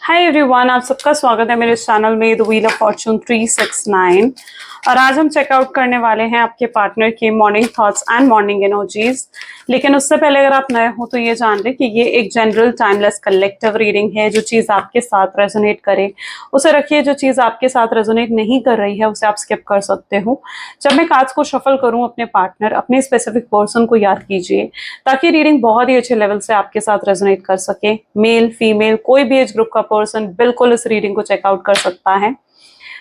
Hi everyone, आप सबका स्वागत है मेरे चैनल में द व्हील ऑफ फॉर्चून 369। और आज हम चेकआउट करने वाले हैं आपके पार्टनर की morning thoughts and morning energies. लेकिन उससे पहले अगर आप नए हो तो ये जान लें कि ये एक जनरल टाइमलेस कलेक्टिव रीडिंग है। जो चीज़ आपके साथ रेजोनेट करे उसे रखिए, जो चीज़ आपके साथ रेजोनेट नहीं कर रही है उसे आप स्किप कर सकते हो। जब मैं कार्ड्स को शफल करूँ अपने पार्टनर, अपने स्पेसिफिक पर्सन को याद कीजिए ताकि रीडिंग बहुत ही अच्छे लेवल से आपके साथ रेजोनेट कर सके। मेल फीमेल कोई भी एज ग्रुप का पर्सन बिल्कुल इस रीडिंग को चेकआउट कर सकता है।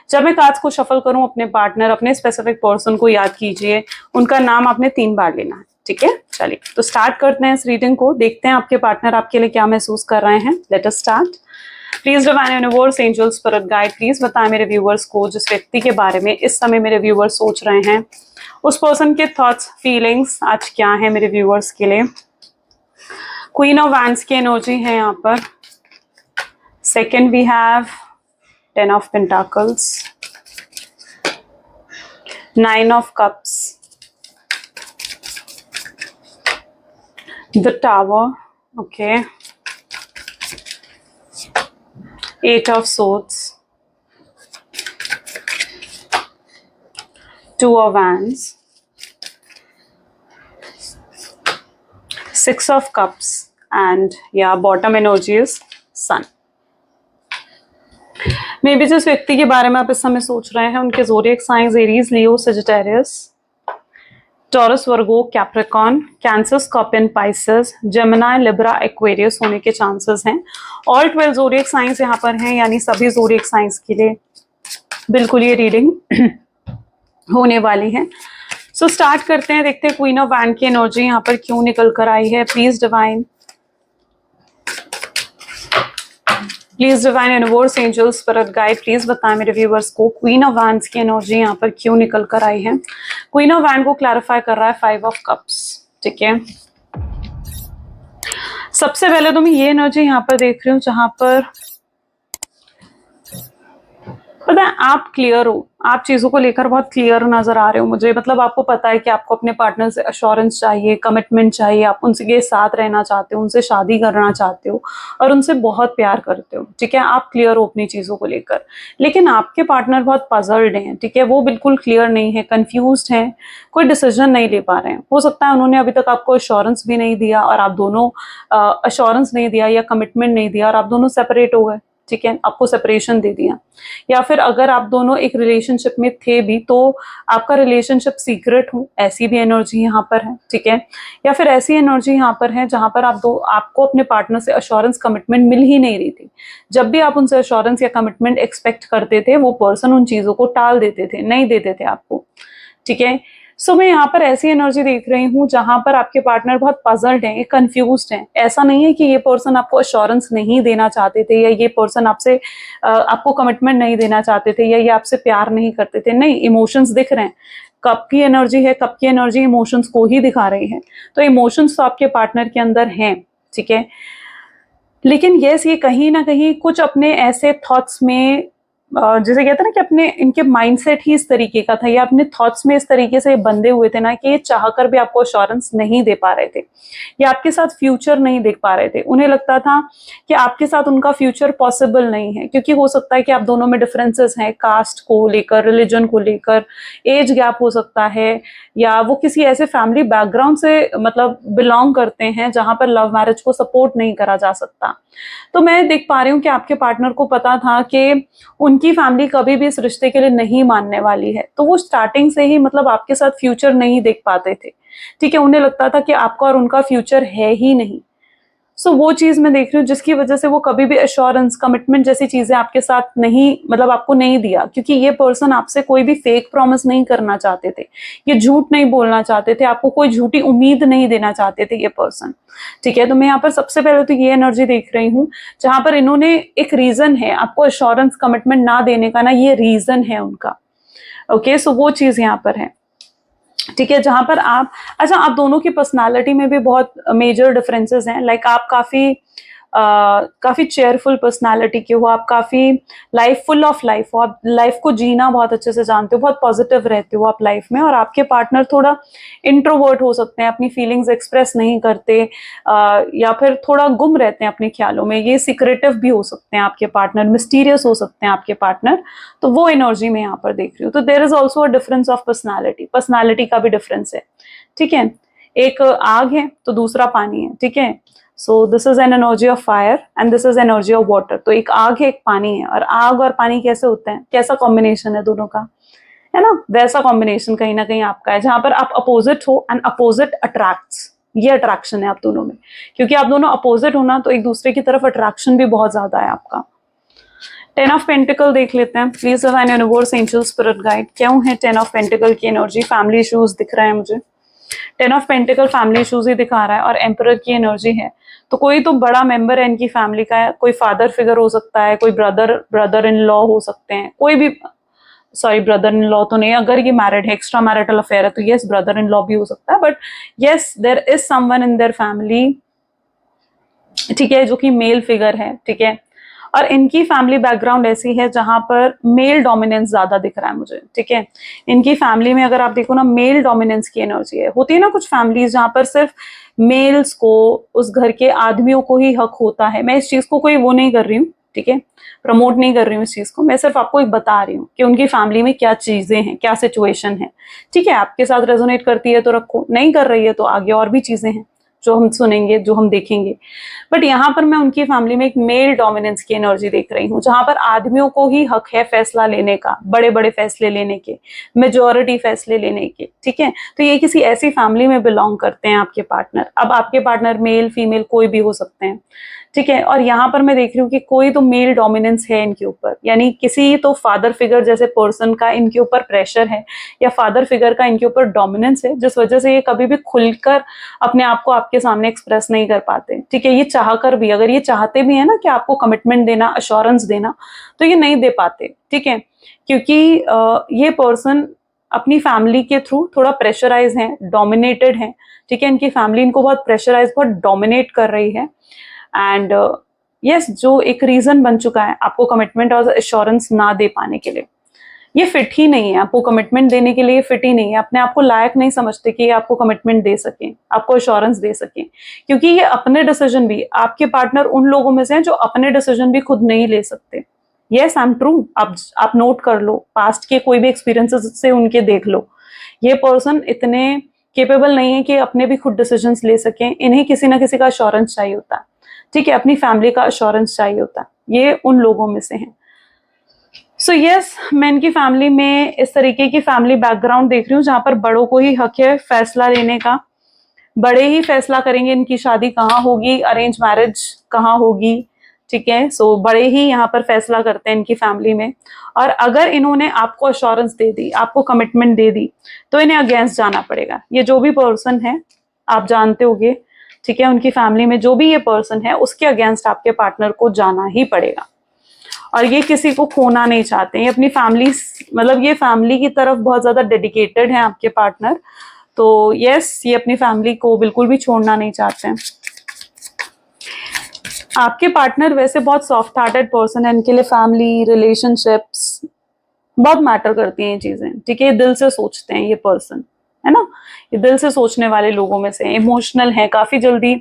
जब मैं कार्ड्स को शफल करूं अपने पार्टनर, अपने स्पेसिफिक पर्सन को याद कीजिए, उनका नाम आपने 3 बार लेना है। ठीक है, चलिए तो स्टार्ट करते हैं इस रीडिंग को। देखते हैं आपके पार्टनर आपके लिए क्या महसूस कर रहे हैं। Let us start. Please divine universe, angel, spirit guide, please बताएं मेरे व्यूअर्स को जिस व्यक्ति के बारे में इस समय मेरे व्यूअर्स सोच रहे हैं, उस पर्सन के थॉट्स फीलिंग्स आज क्या है मेरे व्यूअर्स के लिए। क्वीन ऑफ वैंड्स की एनर्जी है यहाँ पर। Second we have 10 of Pentacles, 9 of Cups, the Tower, okay, 8 of Swords, 2 of Wands, 6 of Cups, and yeah, bottom energy is Sun। May be जिस व्यक्ति के बारे में आप इस समय सोच रहे हैं उनके zodiac signs Aries, Leo, Sagittarius, Taurus, Virgo, Capricorn, Cancer, scorpion, Pisces, Gemini, Libra, Aquarius होने के चांसेस हैं। ऑल 12 ज़ोडिएक साइंस यहाँ पर हैं, यानी सभी ज़ोडिएक साइंस के लिए बिल्कुल ये रीडिंग होने वाली है। सो स्टार्ट करते हैं, देखते हैं क्वीन ऑफ वैंड की एनर्जी यहाँ पर क्यों निकल कर आई है। Please divine, please divine universe, angel, spirit guide, please बताएं मेरे व्यूअर्स को क्वीन ऑफ वैंड्स की एनर्जी यहाँ पर क्यों निकल कर आई है। क्वीन ऑफ वैंड को क्लैरिफाई कर रहा है 5 ऑफ कप्स। ठीक है, सबसे पहले तो मैं ये एनर्जी यहाँ पर देख रही हूँ जहां पर पता है आप क्लियर हो, आप चीजों को लेकर बहुत क्लियर नजर आ रहे हो मुझे। मतलब आपको पता है कि आपको अपने पार्टनर से अश्योरेंस चाहिए, कमिटमेंट चाहिए, आप उनके साथ रहना चाहते हो, उनसे शादी करना चाहते हो और उनसे बहुत प्यार करते हो। ठीक है, आप क्लियर हो अपनी चीजों को लेकर, लेकिन आपके पार्टनर बहुत पजल्ड हैं। ठीक है, वो बिल्कुल क्लियर नहीं है, कंफ्यूज्ड हैं, कोई डिसीजन नहीं ले पा रहे हैं। हो सकता है उन्होंने अभी तक आपको अश्योरेंस भी नहीं दिया और आप दोनों अश्योरेंस नहीं दिया या कमिटमेंट नहीं दिया और आप दोनों सेपरेट हो गए। ठीक है, आपको सेपरेशन दे दिया, या फिर अगर आप दोनों एक रिलेशनशिप में थे भी तो आपका रिलेशनशिप सीक्रेट हो, ऐसी भी एनर्जी यहाँ पर है। ठीक है, या फिर ऐसी एनर्जी यहाँ पर है जहां पर आपको अपने पार्टनर से अश्योरेंस कमिटमेंट मिल ही नहीं रही थी। जब भी आप उनसे अश्योरेंस या कमिटमेंट एक्सपेक्ट करते थे वो पर्सन उन चीजों को टाल देते थे, नहीं देते थे आपको। ठीक है, सो मैं यहाँ पर ऐसी एनर्जी देख रही हूँ जहां पर आपके पार्टनर बहुत पजल्ड हैं, कंफ्यूज्ड हैं। ऐसा नहीं है कि ये पर्सन आपको अश्योरेंस नहीं देना चाहते थे या ये पर्सन आपसे आपको कमिटमेंट नहीं देना चाहते थे या ये आपसे प्यार नहीं करते थे। नहीं, इमोशंस दिख रहे हैं। कप की एनर्जी है, कप की एनर्जी इमोशंस को ही दिखा रही है। तो इमोशंस तो आपके पार्टनर के अंदर हैं। ठीक है, लेकिन यस, ये कहीं ना कहीं कुछ अपने ऐसे थॉट्स में जैसे कहते हैं ना कि अपने इनके माइंडसेट ही इस तरीके का था या अपने थॉट्स में इस तरीके से बंधे हुए थे ना कि ये चाहकर भी आपको अश्योरेंस नहीं दे पा रहे थे या आपके साथ फ्यूचर नहीं देख पा रहे थे। उन्हें लगता था कि आपके साथ उनका फ्यूचर पॉसिबल नहीं है, क्योंकि हो सकता है कि आप दोनों में डिफरेंसेस हैं, कास्ट को लेकर, रिलीजन को लेकर, एज गैप हो सकता है, या वो किसी ऐसे फैमिली बैकग्राउंड से मतलब बिलोंग करते हैं जहां पर लव मैरिज को सपोर्ट नहीं करा जा सकता। तो मैं देख पा रही हूँ कि आपके पार्टनर को पता था कि उनकी फैमिली कभी भी इस रिश्ते के लिए नहीं मानने वाली है, तो वो स्टार्टिंग से ही मतलब आपके साथ फ्यूचर नहीं देख पाते थे। ठीक है, उन्हें लगता था कि आपका और उनका फ्यूचर है ही नहीं। सो वो चीज मैं देख रही हूँ जिसकी वजह से वो कभी भी एश्योरेंस, कमिटमेंट जैसी चीजें आपके साथ नहीं, मतलब आपको नहीं दिया, क्योंकि ये पर्सन आपसे कोई भी फेक प्रॉमिस नहीं करना चाहते थे, ये झूठ नहीं बोलना चाहते थे, आपको कोई झूठी उम्मीद नहीं देना चाहते थे ये पर्सन। ठीक है, तो मैं यहाँ पर सबसे पहले तो ये एनर्जी देख रही हूँ जहां पर इन्होंने एक रीजन है आपको एश्योरेंस, कमिटमेंट ना देने का ना, ये रीजन है उनका। ओके, सो वो चीज यहाँ पर है। ठीक है, जहां पर आप दोनों की पर्सनालिटी में भी बहुत मेजर डिफरेंसेस हैं। लाइक आप काफी काफी चेयरफुल पर्सनालिटी के हो, आप काफी लाइफ फुल ऑफ लाइफ हो, आप लाइफ को जीना बहुत अच्छे से जानते हो, बहुत पॉजिटिव रहते हो आप लाइफ में। और आपके पार्टनर थोड़ा इंट्रोवर्ट हो सकते हैं, अपनी फीलिंग्स एक्सप्रेस नहीं करते, या फिर थोड़ा गुम रहते हैं अपने ख्यालों में, ये सीक्रेटिव भी हो सकते हैं आपके पार्टनर, मिस्टीरियस हो सकते हैं आपके पार्टनर। तो वो एनर्जी में यहाँ पर देख रही हूँ। तो there is also a difference of personality, personality का भी डिफरेंस है, ठीक है। एक आग है तो दूसरा पानी है, ठीक है। So this is an energy of fire and this is energy of water. तो एक आग है, एक पानी है, और आग और पानी कैसे होते हैं, कैसा कॉम्बिनेशन है दोनों का, है ना। वैसा कॉम्बिनेशन कहीं ना कहीं आपका है, जहां पर आप अपोजिट हो एंड अपोजिट अट्रैक्ट्स। ये अट्रैक्शन है आप दोनों में, क्योंकि आप दोनों अपोजिट हो ना, तो एक दूसरे की तरफ अट्रैक्शन भी बहुत ज्यादा है आपका। 10 ऑफ पेंटिकल देख लेते हैं। Please divine universe angel spirit guide, क्यों है 10 ऑफ पेंटिकल की एनर्जी। फैमिली इश्यूज दिख रहे हैं मुझे, 10 ऑफ पेंटिकल फैमिली इश्यूज ही दिखा रहा है, और एम्परर की एनर्जी है। तो कोई तो बड़ा मेंबर है इनकी फैमिली का, कोई फादर फिगर हो सकता है, कोई ब्रदर इन लॉ हो सकते हैं, कोई भी, सॉरी ब्रदर इन लॉ तो नहीं, अगर ये मैरिड है, एक्स्ट्रा मैरिटल अफेयर है, तो यस ब्रदर इन लॉ भी हो सकता है, but yes there is someone in their family, ठीक है, जो कि मेल फिगर है, ठीक है। और इनकी फैमिली बैकग्राउंड ऐसी है जहां पर मेल डोमिनेंस ज्यादा दिख रहा है मुझे, ठीक है। इनकी फैमिली में अगर आप देखो ना, मेल डोमिनेंस की एनर्जी है। होती है ना कुछ फैमिलीज जहां पर सिर्फ मेल्स को, उस घर के आदमियों को ही हक होता है। मैं इस चीज को कोई वो नहीं कर रही हूँ, ठीक है, प्रमोट नहीं कर रही हूँ इस चीज को, मैं सिर्फ आपको एक बता रही हूँ कि उनकी फैमिली में क्या चीजें हैं, क्या सिचुएशन है, ठीक है। आपके साथ रेजोनेट करती है तो रखो, नहीं कर रही है तो आगे और भी चीजें हैं जो हम सुनेंगे, जो हम देखेंगे। बट यहाँ पर मैं उनकी फैमिली में एक मेल डोमिनेंस की एनर्जी देख रही हूँ, जहां पर आदमियों को ही हक है फैसला लेने का, बड़े बड़े फैसले लेने के, मेजोरिटी फैसले लेने के, ठीक है। तो ये किसी ऐसी फैमिली में बिलोंग करते हैं आपके पार्टनर। अब आपके पार्टनर मेल फीमेल कोई भी हो सकते हैं, ठीक है। और यहाँ पर मैं देख रही हूँ कि कोई तो मेल डोमिनेंस है इनके ऊपर, यानी किसी तो फादर फिगर जैसे पर्सन का इनके ऊपर प्रेशर है, या फादर फिगर का इनके ऊपर डोमिनेंस है, जिस वजह से ये कभी भी खुलकर अपने आप को आपके सामने एक्सप्रेस नहीं कर पाते, ठीक है। ये चाहकर भी, अगर ये चाहते भी है ना कि आपको कमिटमेंट देना, अश्योरेंस देना, तो ये नहीं दे पाते, ठीक है। क्योंकि ये पर्सन अपनी फैमिली के थ्रू थोड़ा प्रेशराइज है, डोमिनेटेड है, ठीक है। इनकी फैमिली इनको बहुत प्रेशराइज, बहुत डोमिनेट कर रही है। एंड यस, जो एक रीजन बन चुका है आपको कमिटमेंट और एश्योरेंस ना दे पाने के लिए। ये फिट ही नहीं है आपको कमिटमेंट देने के लिए, फिट ही नहीं है, अपने आप को लायक नहीं समझते कि ये आपको कमिटमेंट दे सके, आपको एश्योरेंस दे सके। क्योंकि ये अपने डिसीजन भी, आपके पार्टनर उन लोगों में से हैं जो अपने डिसीजन भी खुद नहीं ले सकते। Yes, I am true. आप नोट कर लो, पास्ट के कोई भी एक्सपीरियंसेस से उनके देख लो। ये पर्सन इतने केपेबल नहीं है कि अपने भी खुद डिसीजंस ले सकें, इन्हें किसी ना किसी का एश्योरेंस चाहिए होता है, ठीक है, अपनी फैमिली का एश्योरेंस चाहिए होता है। ये उन लोगों में से हैं। सो यस, मैं इनकी फैमिली में इस तरीके की फैमिली बैकग्राउंड देख रही हूँ, जहां पर बड़ों को ही हक है फैसला लेने का, बड़े ही फैसला करेंगे इनकी शादी कहाँ होगी, अरेंज मैरिज कहाँ होगी, ठीक है। सो बड़े ही यहाँ पर फैसला करते हैं इनकी फैमिली में। और अगर इन्होंने आपको अश्योरेंस दे दी, आपको कमिटमेंट दे दी, तो इन्हें अगेंस्ट जाना पड़ेगा। ये जो भी पर्सन है आप जानते होंगे, ठीक है, उनकी फैमिली में जो भी ये पर्सन है उसके अगेंस्ट आपके पार्टनर को जाना ही पड़ेगा। और ये किसी को खोना नहीं चाहते, ये अपनी फैमिली, मतलब ये फैमिली की तरफ बहुत ज्यादा डेडिकेटेड है आपके पार्टनर। तो यस, ये अपनी फैमिली को बिल्कुल भी छोड़ना नहीं चाहते हैं। आपके पार्टनर वैसे बहुत सॉफ्ट हार्टेड पर्सन है, इनके लिए फैमिली, रिलेशनशिप्स बहुत मैटर करती हैं ये चीजें, ठीक है। दिल से सोचते हैं ये पर्सन, है ना, ये दिल से सोचने वाले लोगों में से, इमोशनल है, काफी जल्दी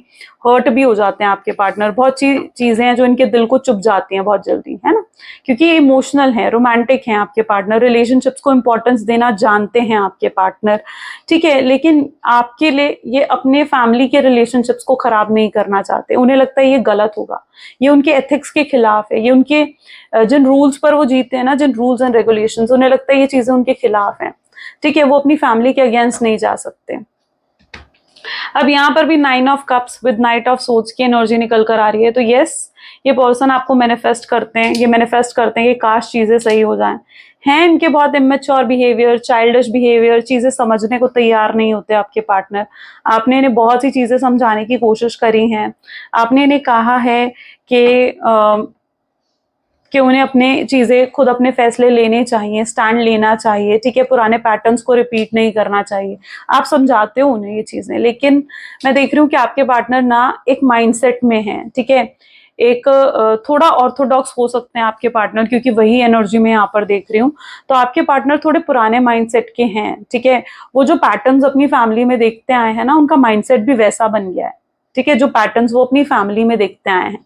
हर्ट भी हो जाते हैं आपके पार्टनर। बहुत चीजें हैं जो इनके दिल को चुभ जाती हैं बहुत जल्दी, है ना, क्योंकि ये इमोशनल है, रोमांटिक है आपके पार्टनर, रिलेशनशिप्स को इंपॉर्टेंस देना जानते हैं आपके पार्टनर, ठीक है। लेकिन आपके लिए ये अपने फैमिली के रिलेशनशिप्स को खराब नहीं करना चाहते, उन्हें लगता है ये गलत होगा, ये उनके एथिक्स के खिलाफ है, ये उनके जिन रूल्स पर वो जीते हैं ना, जिन रूल्स एंड रेगुलेशंस, उन्हें लगता है ये चीजें उनके खिलाफ हैं, ठीक है। वो अपनी फैमिली के अगेंस्ट नहीं जा सकते। अब यहाँ पर भी 9 of cups with night of swords की एनर्जी निकल कर आ रही है। तो यस, ये पर्सन आपको मैनिफेस्ट करते हैं, ये मैनिफेस्ट करते हैं कि काश चीजें सही हो जाएं। हैं इनके बहुत इमेच्योर बिहेवियर, चाइल्डिश बिहेवियर, चीजें समझने को तैयार नहीं होते आपके पार्टनर। आपने इन्हें बहुत सी चीजें समझाने की कोशिश करी है, आपने इन्हें कहा है कि उन्हें अपने चीजें खुद, अपने फैसले लेने चाहिए, स्टैंड लेना चाहिए, ठीक है, पुराने पैटर्न्स को रिपीट नहीं करना चाहिए। आप समझाते हो उन्हें ये चीजें, लेकिन मैं देख रही हूँ कि आपके पार्टनर ना एक माइंडसेट में है, ठीक है। एक थोड़ा ऑर्थोडॉक्स हो सकते हैं आपके पार्टनर, क्योंकि वही एनर्जी में यहाँ पर देख रही हूँ। तो आपके पार्टनर थोड़े पुराने माइंडसेट के हैं, ठीक है। वो जो पैटर्न्स अपनी फैमिली में देखते आए हैं ना, उनका माइंडसेट भी वैसा बन गया है, ठीक है। जो पैटर्न्स वो अपनी फैमिली में देखते आए हैं,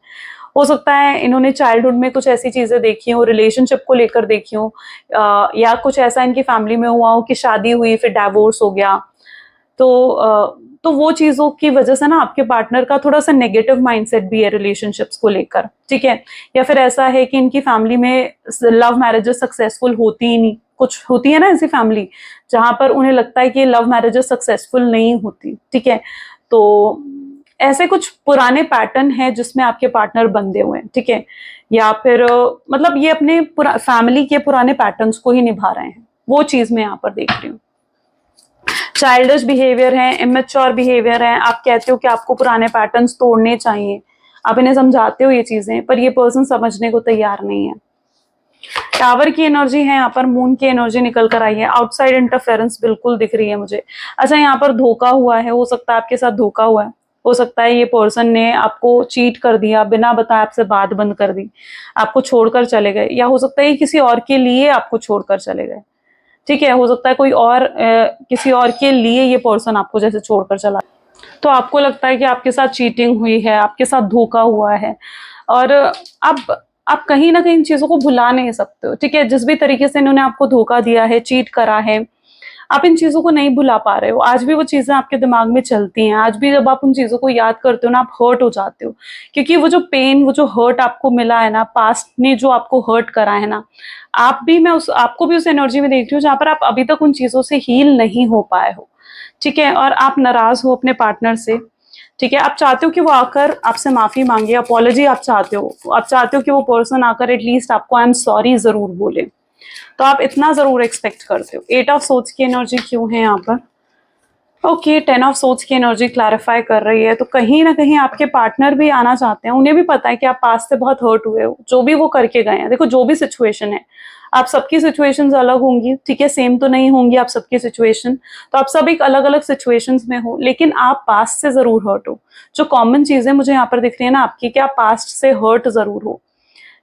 हो सकता है इन्होंने चाइल्डहुड में कुछ ऐसी चीजें देखी हो, रिलेशनशिप को लेकर देखी हो, या कुछ ऐसा इनकी फैमिली में हुआ हो कि शादी हुई फिर डाइवोर्स हो गया। तो वो चीजों की वजह से ना आपके पार्टनर का थोड़ा सा नेगेटिव माइंडसेट भी है रिलेशनशिप्स को लेकर, ठीक है। या फिर ऐसा है कि इनकी फैमिली में लव मैरिजेस सक्सेसफुल होती ही नहीं, कुछ होती है ना ऐसी फैमिली जहां पर उन्हें लगता है कि लव मैरिजेस सक्सेसफुल नहीं होती, ठीक है। तो ऐसे कुछ पुराने पैटर्न है जिसमें आपके पार्टनर बंधे हुए हैं, ठीक है। या फिर मतलब ये अपने फैमिली के पुराने पैटर्न्स को ही निभा रहे हैं, वो चीज मैं यहाँ पर देख रही हूँ। चाइल्डिश बिहेवियर है, इमेच्योर बिहेवियर है। आप कहते हो कि आपको पुराने पैटर्न्स तोड़ने चाहिए, आप इन्हें समझाते हो ये चीजें, पर ये पर्सन समझने को तैयार नहीं है। टावर की एनर्जी है यहाँ पर, मून की एनर्जी निकल कर आई है, आउटसाइड इंटरफेरेंस बिल्कुल दिख रही है मुझे। अच्छा, यहाँ पर धोखा हुआ है, हो सकता है आपके साथ धोखा हुआ है, हो सकता है ये पर्सन ने आपको चीट कर दिया, बिना बताए आपसे बात बंद कर दी, आपको छोड़कर चले गए, या हो सकता है किसी और के लिए आपको छोड़कर चले गए, ठीक है। हो सकता है कोई और किसी और के लिए ये पर्सन आपको जैसे छोड़कर चला, तो आपको लगता है कि आपके साथ चीटिंग हुई है, आपके साथ धोखा हुआ है, और आप कहीं ना कहीं इन चीजों को भुला नहीं सकते हो, ठीक है। जिस भी तरीके से इन्होंने आपको धोखा दिया है, चीट करा है, आप इन चीजों को नहीं भुला पा रहे हो। आज भी वो चीजें आपके दिमाग में चलती हैं, आज भी जब आप उन चीजों को याद करते हो ना, आप हर्ट हो जाते हो, क्योंकि वो जो पेन, वो जो हर्ट आपको मिला है ना, पास्ट ने जो आपको हर्ट करा है ना, आपको भी उस एनर्जी में देख रही हूँ जहां पर आप अभी तक उन चीजों से हील नहीं हो पाए हो, ठीक है। और आप नाराज हो अपने पार्टनर से, ठीक है। आप चाहते हो कि वो आकर आपसे माफी मांगे, अपॉलॉजी आप चाहते हो कि वो पर्सन आकर एटलीस्ट आपको आई एम सॉरी जरूर बोले, तो आप इतना जरूर एक्सपेक्ट करते हो। 8 ऑफ सोर्ड्स की एनर्जी क्यों है यहाँ पर? ओके, 10 ऑफ सोर्ड्स की एनर्जी क्लैरिफाई कर रही है। तो कहीं ना कहीं आपके पार्टनर भी आना चाहते हैं, उन्हें भी पता है कि आप पास से बहुत हर्ट हुए हो, जो भी वो करके गए हैं। देखो, जो भी सिचुएशन है, आप सबकी सिचुएशंस अलग होंगी, ठीक है, सेम तो नहीं होंगी आप सबकी सिचुएशन, तो आप सब एक अलग अलग सिचुएशंस में हो, लेकिन आप पास्ट से जरूर हर्ट हो। जो कॉमन चीजें मुझे यहाँ पर दिख रही है ना आपकी, कि आप पास्ट से हर्ट जरूर हो,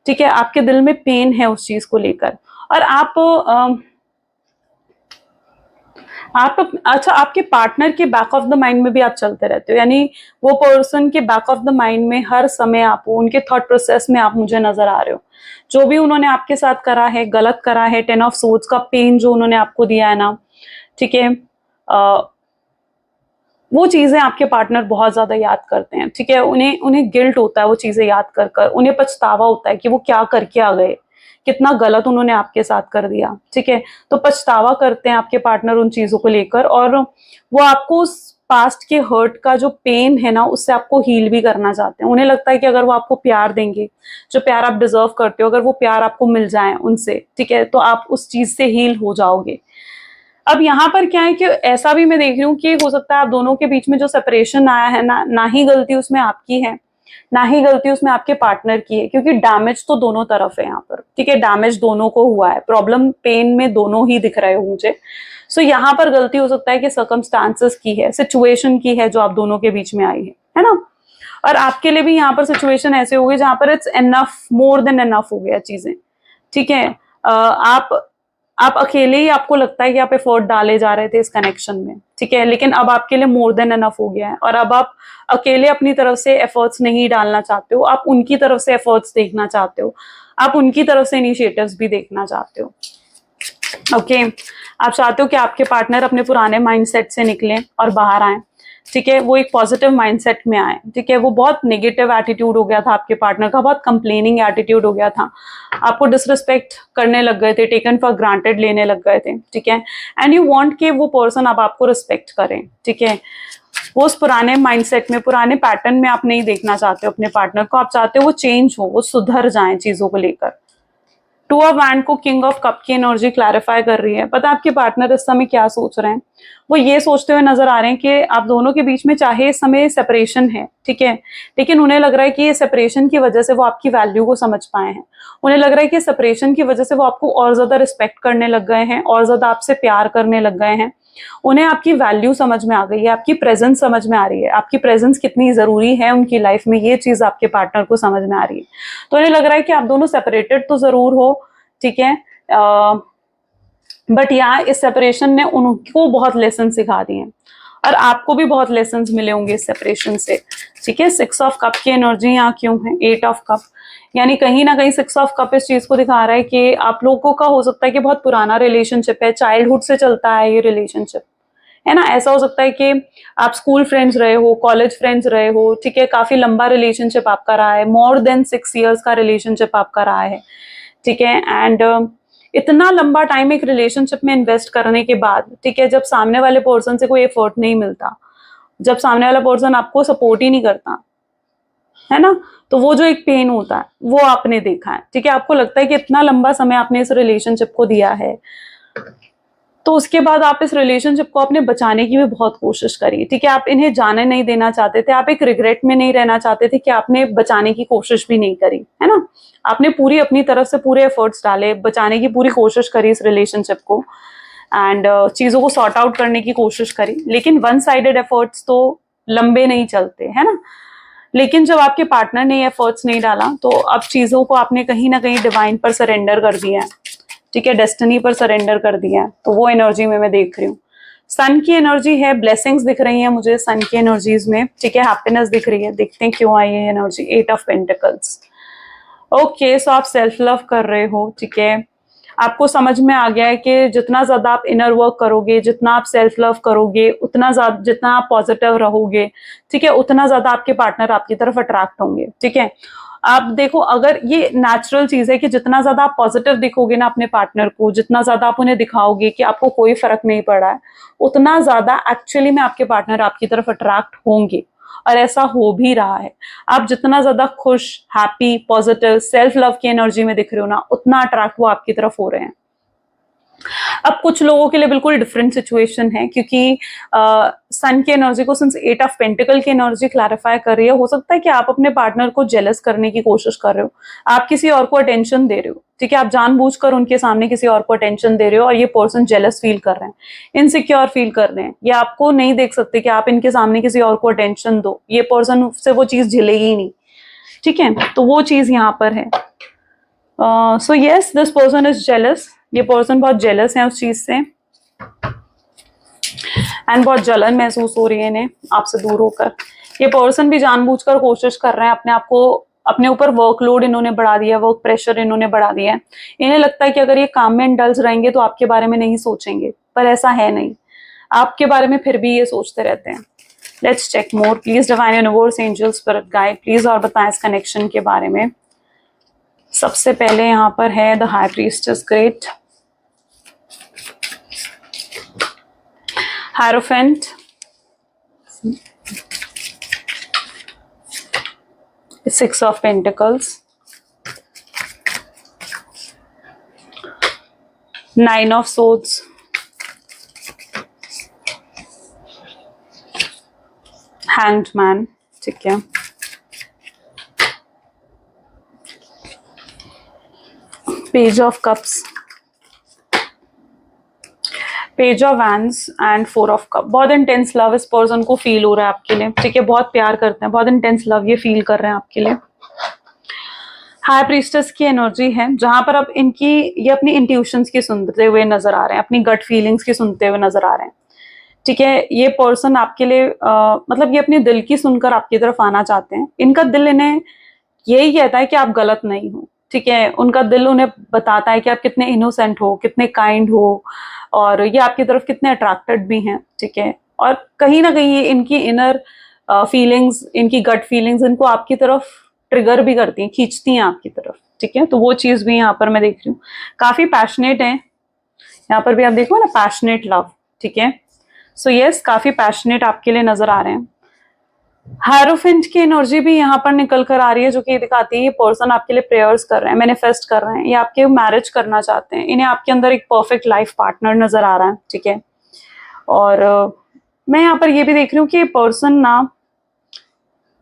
ठीक है। आपके दिल में पेन है उस चीज को लेकर, और अच्छा, आपके पार्टनर के बैक ऑफ द माइंड में भी आप चलते रहते हो, यानी वो पर्सन के बैक ऑफ द माइंड में हर समय आप हो, उनके थॉट प्रोसेस में आप मुझे नजर आ रहे हो। जो भी उन्होंने आपके साथ करा है, गलत करा है, 10 ऑफ सोर्ड्स का पेन जो उन्होंने आपको दिया है ना, ठीक है, वो चीजें आपके पार्टनर बहुत ज्यादा याद करते हैं, ठीक है। उन्हें गिल्ट होता है वो चीजें याद कर कर, उन्हें पछतावा होता है कि वो क्या करके आ गए, कितना गलत उन्होंने आपके साथ कर दिया, ठीक है। तो पछतावा करते हैं आपके पार्टनर उन चीजों को लेकर, और वो आपको उस पास्ट के हर्ट का जो पेन है ना, उससे आपको हील भी करना चाहते हैं। उन्हें लगता है कि अगर वो आपको प्यार देंगे, जो प्यार आप डिजर्व करते हो, अगर वो प्यार आपको मिल जाए उनसे, ठीक है, तो आप उस चीज से हील हो जाओगे। अब यहाँ पर क्या है कि ऐसा भी मैं देख रही हूँ कि हो सकता है आप दोनों के बीच में जो सेपरेशन आया है ना ही गलती उसमें आपकी है, ना ही गलती उसमें आपके पार्टनर की है, क्योंकि डैमेज तो दोनों तरफ है यहाँ पर, ठीक है। डैमेज दोनों को हुआ है, प्रॉब्लम पेन में दोनों ही दिख रहे हो मुझे। सो यहाँ पर गलती हो सकता है कि सर्कमस्टांसेस की है, सिचुएशन की है, जो आप दोनों के बीच में आई है ना। और आपके लिए भी यहाँ पर सिचुएशन ऐसे हो गई जहां पर it's enough, more than enough हो गया चीजें, ठीक है। आप अकेले ही, आपको लगता है कि आप एफर्ट डाले जा रहे थे इस कनेक्शन में, ठीक है, लेकिन अब आपके लिए मोर देन एनफ हो गया है, और अब आप अकेले अपनी तरफ से एफर्ट्स नहीं डालना चाहते हो, आप उनकी तरफ से एफर्ट्स देखना चाहते हो, आप उनकी तरफ से इनिशिएटिव्स भी देखना चाहते हो। ओके, आप चाहते हो कि आपके पार्टनर अपने पुराने माइंडसेट से निकलें और बाहर आए, ठीक है, वो एक पॉजिटिव माइंडसेट में आए, ठीक है। वो बहुत नेगेटिव एटीट्यूड हो गया था आपके पार्टनर का, बहुत कंप्लेनिंग एटीट्यूड हो गया था, आपको डिसरिस्पेक्ट करने लग गए थे, टेकन फॉर ग्रांटेड लेने लग गए थे, ठीक है। एंड यू वांट कि वो पर्सन अब आपको रिस्पेक्ट करें, ठीक है। वो उस पुराने माइंडसेट में, पुराने पैटर्न में आप नहीं देखना चाहते हो अपने पार्टनर को, आप चाहते हो वो चेंज हो, वो सुधर जाए चीजों को लेकर। 2 ऑफ वैंड को किंग ऑफ कप की एनर्जी क्लैरिफाई कर रही है। पता है आपके पार्टनर इस समय क्या सोच रहे हैं? वो ये सोचते हुए नजर आ रहे हैं कि आप दोनों के बीच में चाहे इस समय सेपरेशन है, ठीक है, लेकिन उन्हें लग रहा है कि ये सेपरेशन की वजह से वो आपकी वैल्यू को समझ पाए हैं। उन्हें लग रहा है कि सेपरेशन की वजह से वो आपको और ज्यादा रिस्पेक्ट करने लग गए हैं, और ज्यादा आपसे प्यार करने लग गए हैं, उन्हें आपकी वैल्यू समझ में आ गई है, आपकी प्रेजेंस समझ में आ रही है, आपकी प्रेजेंस कितनी जरूरी है उनकी लाइफ में, ये चीज आपके पार्टनर को समझ में आ रही है। तो उन्हें लग रहा है कि आप दोनों सेपरेटेड तो जरूर हो, ठीक है, बट यहाँ इस सेपरेशन ने उनको बहुत लेसन सिखा दिए हैं और आपको भी बहुत लेसन मिले होंगे इस सेपरेशन से, ठीक है। 6 ऑफ कप की एनर्जी यहाँ क्यों है, 8 ऑफ कप, यानी कहीं ना कहीं 6 ऑफ कप इस चीज को दिखा रहा है कि आप लोगों का हो सकता है कि बहुत पुराना रिलेशनशिप है, चाइल्डहुड से चलता है ये रिलेशनशिप, है ना। ऐसा हो सकता है कि आप स्कूल फ्रेंड्स रहे हो, कॉलेज फ्रेंड्स रहे हो, ठीक है, काफी लंबा रिलेशनशिप आपका रहा है, मोर देन 6 ईयर्स का रिलेशनशिप आपका रहा है, ठीक है। एंड इतना लंबा टाइम एक रिलेशनशिप में इन्वेस्ट करने के बाद, ठीक है, जब सामने वाले पर्सन से कोई एफर्ट नहीं मिलता, जब सामने वाला पर्सन आपको सपोर्ट ही नहीं करता, है ना, तो वो जो एक पेन होता है वो आपने देखा है, ठीक है। आपको लगता है कि इतना लंबा समय आपने इस रिलेशनशिप को दिया है, तो उसके बाद आप इस रिलेशनशिप को अपने बचाने की भी बहुत कोशिश करी, ठीक है। आप इन्हें जाने नहीं देना चाहते थे, आप एक रिग्रेट में नहीं रहना चाहते थे कि आपने बचाने की कोशिश भी नहीं करी, है ना। आपने पूरी अपनी तरफ से पूरे एफर्ट्स डाले, बचाने की पूरी कोशिश करी इस रिलेशनशिप को, एंड चीजों को सॉर्ट आउट करने की कोशिश करी, लेकिन वन साइडेड एफर्ट्स तो लंबे नहीं चलते, है ना। लेकिन जब आपके पार्टनर ने एफर्ट्स नहीं डाला, तो अब चीजों को आपने कहीं ना कहीं डिवाइन पर सरेंडर कर दिया है, ठीक है, डेस्टिनी पर सरेंडर कर दिया है। तो वो एनर्जी में मैं देख रही हूँ। सन की एनर्जी है, ब्लेसिंग्स दिख रही है मुझे सन की एनर्जीज में, ठीक है, हैप्पीनेस दिख रही है। देखते हैं क्यों आई है एनर्जी, 8 ऑफ पेंटिकल्स। ओके, सो आप सेल्फ लव कर रहे हो, ठीक है। आपको समझ में आ गया है कि जितना ज्यादा आप इनर वर्क करोगे, जितना आप सेल्फ लव करोगे, उतना ज्यादा जितना आप पॉजिटिव रहोगे, ठीक है, उतना ज्यादा आपके पार्टनर आपकी तरफ अट्रैक्ट होंगे, ठीक है। आप देखो, अगर ये नेचुरल चीज है कि जितना ज्यादा आप पॉजिटिव दिखोगे ना अपने पार्टनर को, जितना ज्यादा आप उन्हें दिखाओगे कि आपको कोई फर्क नहीं पड़ा है, उतना ज्यादा एक्चुअली में आपके पार्टनर आपकी तरफ अट्रैक्ट होंगे, और ऐसा हो भी रहा है। आप जितना ज्यादा खुश, हैप्पी, पॉजिटिव, सेल्फ लव की एनर्जी में दिख रहे हो ना, उतना अट्रैक्ट वो आपकी तरफ हो रहे हैं। अब कुछ लोगों के लिए बिल्कुल डिफरेंट सिचुएशन है, क्योंकि सन की एनर्जी को सिंस 8 ऑफ पेंटिकल की एनर्जी क्लैरिफाई कर रही है। हो सकता है कि आप अपने पार्टनर को जेलस करने की कोशिश कर रहे हो, आप किसी और को अटेंशन दे रहे हो, ठीक है, आप जानबूझकर उनके सामने किसी और को अटेंशन दे रहे हो, और ये पर्सन जेलस फील कर रहे हैं, इनसिक्योर फील कर रहे हैं, ये आपको नहीं देख सकते कि आप इनके सामने किसी और को अटेंशन दो, ये पर्सन से वो चीज झेलेगी ही नहीं, ठीक है। तो वो चीज यहाँ पर है। So yes, this person is jealous, ये पर्सन बहुत जेलस है उस चीज से, एंड बहुत जलन महसूस हो रही है इन्हें आपसे दूर होकर। ये पर्सन भी जानबूझकर कोशिश कर रहे हैं अपने आप को, अपने ऊपर वर्कलोड इन्होंने बढ़ा दिया, वर्क प्रेशर इन्होंने बढ़ा दिया है। इन्हें लगता है कि अगर ये काम में इंडल्ज रहेंगे तो आपके बारे में नहीं सोचेंगे, पर ऐसा है नहीं, आपके बारे में फिर भी ये सोचते रहते हैं। Let's check more, please divine universe, angel, spirit guide, please और बताएं इस कनेक्शन के बारे में। सबसे पहले यहाँ पर है the high priestess, great, hierophant, six of pentacles, 9 of swords, hanged man, ठीक है, page of cups, page of wands and 4 of cup. बहुत इंटेंस लव इस पर्सन को फील हो रहा है आपके लिए, ठीक है, बहुत प्यार करते हैं, बहुत इंटेंस लव ये फील कर रहे हैं आपके लिए। हाई प्रीस्टेस की एनर्जी है, जहां पर अब इनकी ये अपनी इंट्यूशंस की सुनते हुए नजर आ रहे हैं, अपनी गट फीलिंग्स की सुनते हुए नजर आ रहे हैं, ठीक है। ये पर्सन आपके लिए मतलब ये अपने दिल की सुनकर आपकी तरफ आना चाहते हैं। इनका दिल इन्हें यही कहता है कि आप गलत नहीं हो, ठीक है। उनका दिल उन्हें बताता है कि आप कितने इनोसेंट हो, कितने काइंड हो, और ये आपकी तरफ कितने अट्रैक्टेड भी हैं, ठीक है। और कहीं ना कहीं ये इनकी इनर फीलिंग्स, इनकी गट फीलिंग्स इनको आपकी तरफ ट्रिगर भी करती हैं, खींचती हैं आपकी तरफ, ठीक है। तो वो चीज भी यहाँ पर मैं देख रही हूँ, काफी पैशनेट है, यहाँ पर भी आप देखो ना, पैशनेट लव, ठीक है। सो यस, काफी पैशनेट आपके लिए नजर आ रहे हैं। हायरोफेंट की एनर्जी भी यहाँ पर निकल कर आ रही है, जो कि दिखाती है ये पर्सन आपके लिए प्रेयर्स कर रहे हैं, मैनिफेस्ट कर रहे हैं, ये आपके मैरिज करना चाहते हैं, इन्हें आपके अंदर एक परफेक्ट लाइफ पार्टनर नजर आ रहा है, ठीक है। और मैं यहाँ पर ये भी देख रही हूँ कि ये पर्सन ना,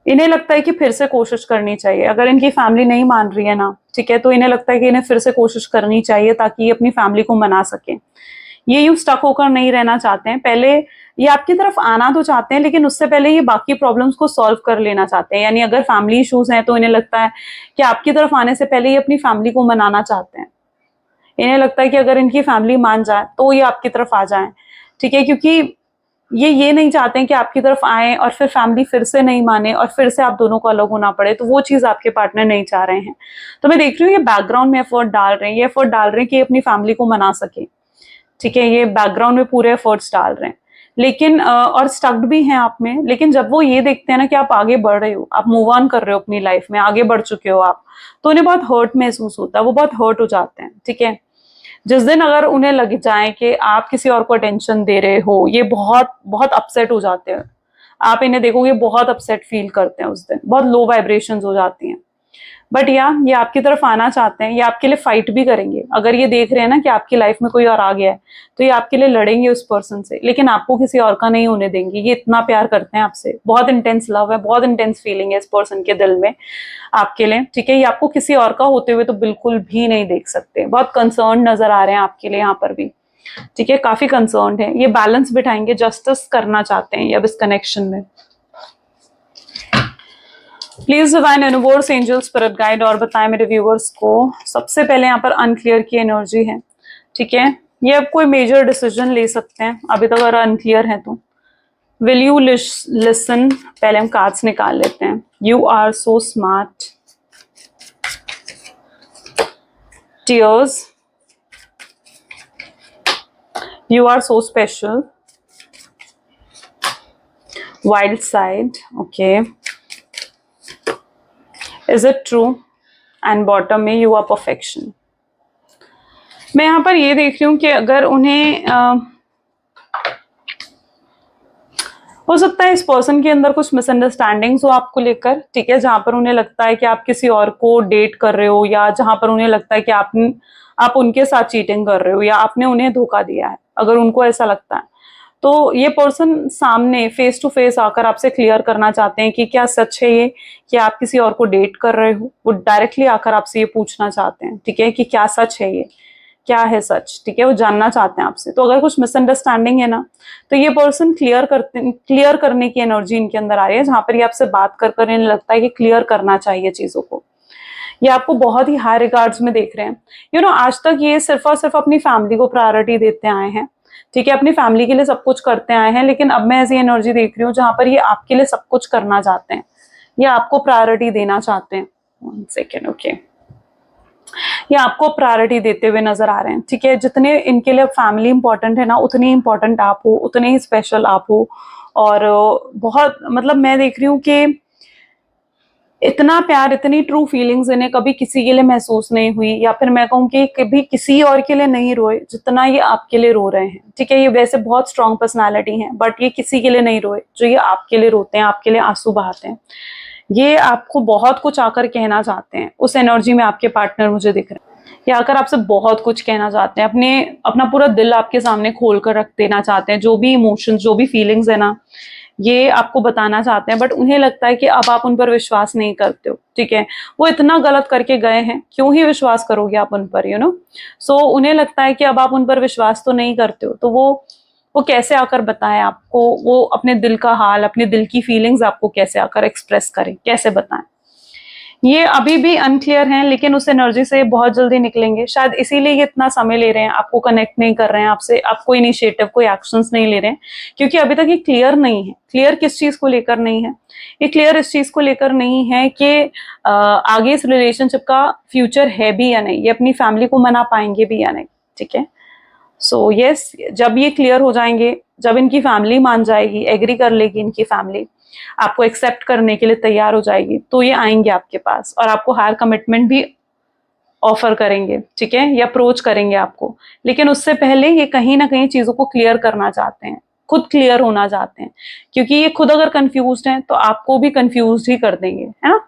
इन्हें लगता है कि फिर से कोशिश करनी चाहिए, अगर इनकी फैमिली नहीं मान रही है ना, ठीक है, तो इन्हें लगता है कि इन्हें फिर से कोशिश करनी चाहिए ताकि ये अपनी फैमिली को मना सके। ये यूं स्टक होकर नहीं रहना चाहते हैं, पहले ये आपकी तरफ आना तो चाहते हैं लेकिन उससे पहले ये बाकी प्रॉब्लम्स को सॉल्व कर लेना चाहते हैं। यानी अगर फैमिली इश्यूज हैं तो इन्हें लगता है कि आपकी तरफ आने से पहले ये अपनी फैमिली को मनाना चाहते हैं। इन्हें लगता है कि अगर इनकी फैमिली मान जाए तो ये आपकी तरफ आ जाए, ठीक है, क्योंकि ये नहीं चाहते हैं कि आपकी तरफ आए और फिर फैमिली फिर से नहीं माने और फिर से आप दोनों को अलग होना पड़े, तो वो चीज आपके पार्टनर नहीं चाह रहे हैं। तो मैं देख रही हूँ ये बैकग्राउंड में एफर्ट डाल रहे हैं, ये एफर्ट डाल रहे हैं कि अपनी फैमिली को मना सके, ठीक है, ये बैकग्राउंड में पूरे एफर्ट्स डाल रहे हैं, लेकिन और स्टक्ड भी हैं आप में। लेकिन जब वो ये देखते हैं ना कि आप आगे बढ़ रहे हो, आप मूव ऑन कर रहे हो अपनी लाइफ में, आगे बढ़ चुके हो आप, तो उन्हें बहुत हर्ट महसूस होता है, वो बहुत हर्ट हो जाते हैं, ठीक है। जिस दिन अगर उन्हें लग जाए कि आप किसी और को अटेंशन दे रहे हो, ये बहुत बहुत अपसेट हो जाते हैं। आप इन्हें देखोगे बहुत अपसेट फील करते हैं, उस दिन बहुत लो वाइब्रेशंस हो जाती हैं। बट ये आपकी तरफ आना चाहते हैं, ये आपके लिए फाइट भी करेंगे। अगर ये देख रहे हैं ना कि आपकी लाइफ में कोई और आ गया है तो ये आपके लिए लड़ेंगे उस पर्सन से, लेकिन आपको किसी और का नहीं होने देंगे। ये इतना प्यार करते हैं आपसे, बहुत इंटेंस लव है, बहुत इंटेंस फीलिंग है इस पर्सन के दिल में आपके लिए, ठीक है। ये आपको किसी और का होते हुए तो बिल्कुल भी नहीं देख सकते, बहुत कंसर्न नजर आ रहे हैं आपके लिए यहाँ पर भी, ठीक है, काफी कंसर्न है। ये बैलेंस बिठाएंगे, जस्टिस करना चाहते हैं अब इस कनेक्शन में। Please divine universe, angel, spirit guide और बताएं मेरे व्यूअर्स को। सबसे पहले यहाँ पर अनक्लियर की एनर्जी है, ठीक है। ये अब कोई मेजर डिसीजन ले सकते हैं, अभी तक अगर अनक्लियर है तो। विल यू लिसन, पहले हम कार्ड्स निकाल लेते हैं। You are so smart, tears, you are so special, wild side, okay, is it true, and bottom में यू आर परफेक्शन। मैं यहाँ पर ये देख रही हूँ कि अगर उन्हें हो सकता है इस पर्सन के अंदर कुछ मिसअंडरस्टैंडिंग्स हो आपको लेकर, ठीक है, जहां पर उन्हें लगता है कि आप किसी और को डेट कर रहे हो, या जहां पर उन्हें लगता है कि आप उनके साथ चीटिंग कर रहे हो, या आपने उन्हें धोखा दिया है। अगर उनको ऐसा लगता है तो ये पर्सन सामने फेस टू फेस आकर आपसे क्लियर करना चाहते हैं कि क्या सच है ये कि आप किसी और को डेट कर रहे हो। वो डायरेक्टली आकर आपसे ये पूछना चाहते हैं, ठीक है, कि क्या सच है ये, क्या है सच, ठीक है, वो जानना चाहते हैं आपसे। तो अगर कुछ मिसअंडरस्टैंडिंग है ना, तो ये पर्सन क्लियर करने की एनर्जी इनके अंदर आ रही है, जहां पर ये आपसे बात कर कर इन्हें लगता है कि क्लियर करना चाहिए चीजों को। ये आपको बहुत ही हाई रिगार्ड्स में देख रहे हैं। यू नो, आज तक ये सिर्फ और सिर्फ अपनी फैमिली को प्रायोरिटी देते आए हैं, ठीक है, अपनी फैमिली के लिए सब कुछ करते आए हैं, लेकिन अब मैं ऐसी एनर्जी देख रही हूँ जहां पर ये आपके लिए सब कुछ करना चाहते हैं, ये आपको प्रायोरिटी देना चाहते हैं। 1 सेकेंड, ओके, ये आपको प्रायोरिटी देते हुए नजर आ रहे हैं, ठीक है। जितने इनके लिए फैमिली इंपॉर्टेंट है ना, उतनी इंपॉर्टेंट आप हो, उतने ही स्पेशल आप हो। और बहुत मतलब मैं देख रही हूँ कि इतना प्यार, इतनी ट्रू फीलिंग्स इन्हें कभी किसी के लिए महसूस नहीं हुई, या फिर मैं कहूँ कि कभी किसी और के लिए नहीं रोए जितना ये आपके लिए रो रहे हैं, ठीक है। ये वैसे बहुत स्ट्रॉन्ग पर्सनालिटी है, बट ये किसी के लिए नहीं रोए जो ये आपके लिए रोते हैं, आपके लिए आंसू बहाते हैं। ये आपको बहुत कुछ आकर कहना चाहते हैं, उस एनर्जी में आपके पार्टनर मुझे दिख रहे हैं। ये आकर आपसे बहुत कुछ कहना चाहते हैं, अपना पूरा दिल आपके सामने खोल कर रख देना चाहते हैं। जो भी इमोशंस, जो भी फीलिंग्स है ना, ये आपको बताना चाहते हैं, बट उन्हें लगता है कि अब आप उन पर विश्वास नहीं करते हो, ठीक है। वो इतना गलत करके गए हैं, क्यों ही विश्वास करोगे आप उन पर, यू नो। सो उन्हें लगता है कि अब आप उन पर विश्वास तो नहीं करते हो, तो वो कैसे आकर बताएं आपको, वो अपने दिल का हाल, अपने दिल की फीलिंग्स आपको कैसे आकर एक्सप्रेस करें, कैसे बताएं। ये अभी भी अनक्लियर हैं, लेकिन उस एनर्जी से बहुत जल्दी निकलेंगे। शायद इसीलिए ये इतना समय ले रहे हैं, आपको कनेक्ट नहीं कर रहे हैं आपसे, आप कोई इनिशिएटिव, कोई एक्शंस नहीं ले रहे हैं, क्योंकि अभी तक ये क्लियर नहीं है। क्लियर किस चीज को लेकर नहीं है? ये क्लियर इस चीज को लेकर नहीं है कि आगे इस रिलेशनशिप का फ्यूचर है भी या नहीं, ये अपनी फैमिली को मना पाएंगे भी या नहीं, ठीक है। सो यस, जब ये क्लियर हो जाएंगे, जब इनकी फैमिली मान जाएगी, एग्री कर लेगी इनकी फैमिली, आपको एक्सेप्ट करने के लिए तैयार हो जाएगी, तो ये आएंगे आपके पास और आपको हायर कमिटमेंट भी ऑफर करेंगे, ठीक है, या अप्रोच करेंगे आपको। लेकिन उससे पहले ये कहीं ना कहीं चीजों को क्लियर करना चाहते हैं, खुद क्लियर होना चाहते हैं, क्योंकि ये खुद अगर कंफ्यूज्ड हैं तो आपको भी कंफ्यूज ही कर देंगे, है ना।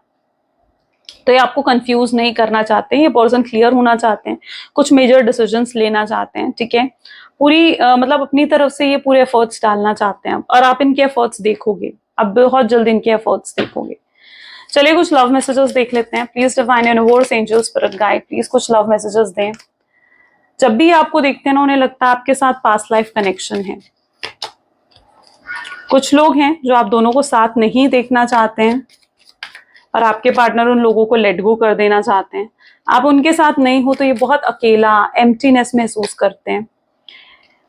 तो ये आपको कंफ्यूज नहीं करना चाहते हैं, ये पर्सन क्लियर होना चाहते हैं, कुछ मेजर डिसीजंस लेना चाहते हैं, ठीक है। पूरी मतलब अपनी तरफ से ये पूरे एफर्ट्स डालना चाहते हैं, और आप इनके एफर्ट्स देखोगे, अब बहुत जल्द इनके एफर्ट्स देखोगे। चलिए कुछ लव मैसेजेस देख लेते हैं। Please divine universe, angel, spirit guide, please कुछ लव मैसेजेस दें। जब भी आपको देखते हैं ना, उन्हें लगता है आपके साथ पास्ट लाइफ कनेक्शन है। कुछ लोग हैं जो आप दोनों को साथ नहीं देखना चाहते हैं और आपके पार्टनर उन लोगों को लेट गो कर देना चाहते हैं। आप उनके साथ नहीं हो तो ये बहुत अकेला, एम्प्टीनेस महसूस करते हैं।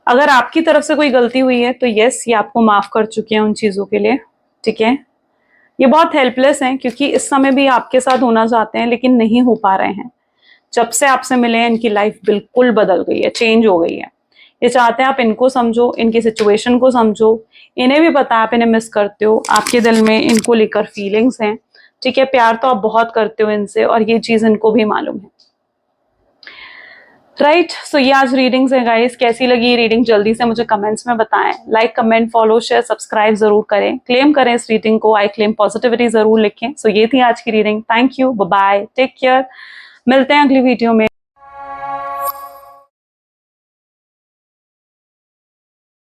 अगर आपकी तरफ से कोई गलती हुई है तो यस, ये आपको माफ कर चुके हैं उन चीजों के लिए, ठीक है। ये बहुत हेल्पलेस हैं क्योंकि इस समय भी आपके साथ होना चाहते हैं लेकिन नहीं हो पा रहे हैं। जब से आपसे मिले हैं इनकी लाइफ बिल्कुल बदल गई है, चेंज हो गई है। ये चाहते हैं आप इनको समझो, इनकी सिचुएशन को समझो। इन्हें भी पता है आप इन्हें मिस करते हो, आपके दिल में इनको लेकर फीलिंग्स हैं, ठीक है। प्यार तो आप बहुत करते हो इनसे और ये चीज इनको भी मालूम है, राइट। सो ये आज रीडिंग्स है गाइस। कैसी लगी ये रीडिंग जल्दी से मुझे कमेंट्स में बताएं। Like, comment, follow, share, subscribe जरूर करें। क्लेम करें इस रीडिंग को, आई क्लेम पॉजिटिविटी जरूर लिखें। सो ये थी आज की reading. Thank you, bye bye, take care. मिलते हैं अगली वीडियो में।